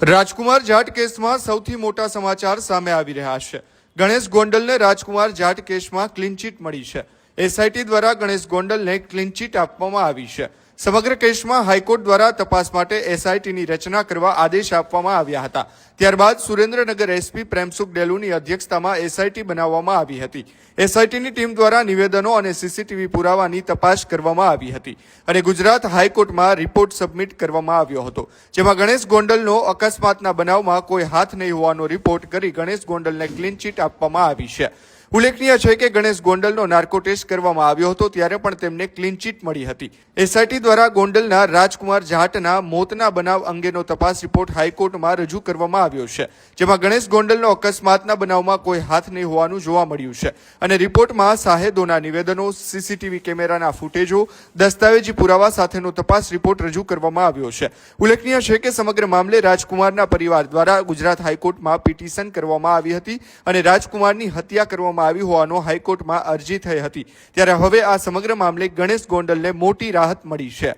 રાજકુમાર જાટ કેસમાં સૌથી મોટા સમાચાર સામે આવી રહ્યા છે। ગણેશ ગોંડલને રાજકુમાર જાટ કેસમાં ક્લીન ચીટ મળી છે। એસઆઈટી દ્વારા ગણેશ ગોંડલને ક્લીન ચીટ આપવામાં આવી છે। સમગ્ર કેસમાં હાઈકોર્ટ દ્વારા તપાસ માટે એસઆઈટીની રચના કરવા આદેશ આપવામાં આવ્યા હતા। ત્યારબાદ સુરેન્દ્રનગર એસપી પ્રેમસુખ ડેલુની અધ્યક્ષતામાં એસઆઈટી બનાવવામાં આવી હતી। એસઆઈટીની ટીમ દ્વારા નિવેદનો અને સીસીટીવી પુરાવાની તપાસ કરવામાં આવી હતી અને ગુજરાત હાઈકોર્ટમાં રિપોર્ટ સબમિટ કરવામાં આવ્યો હતો, જેમાં ગણેશ ગોંડલનો અકસ્માતના બનાવમાં કોઈ હાથ નહીં હોવાનો રિપોર્ટ કરી ગણેશ ગોંડલને ક્લીન ચીટ આપવામાં આવી છે। ઉલ્લેખનીય છે કે ગણેશ ગોંડલનો નાર્કો ટેસ્ટ કરવામાં આવ્યો હતો ત્યારે પણ તેમને ક્લીન ચીટ મળી હતી। એસઆઈટી દ્વારા ગોંડલના રાજકુમાર જાટના મોતના બનાવ અંગેનો તપાસ રિપોર્ટ હાઈકોર્ટમાં રજૂ કરવામાં આવ્યો છે, જેમાં ગણેશ ગોંડલનો અકસ્માતના બનાવમાં કોઈ હાથ નહીં હોવાનું જોવા મળ્યું છે અને રિપોર્ટમાં સાહેદોના નિવેદનો, સીસીટીવી કેમેરાના ફૂટેજો, દસ્તાવેજી પુરાવા સાથેનો તપાસ રિપોર્ટ રજૂ કરવામાં આવ્યો છે। ઉલ્લેખનીય છે કે સમગ્ર મામલે રાજકુમારના પરિવાર દ્વારા ગુજરાત હાઈકોર્ટમાં પિટિશન કરવામાં આવી હતી અને રાજકુમારની હત્યા કરવામાં આવી હોવાનો હાઈકોર્ટમાં અરજી થઈ હતી। ત્યારે હવે આ સમગ્ર મામલે ગણેશ ગોંડલને મોટી રાહત મળી છે।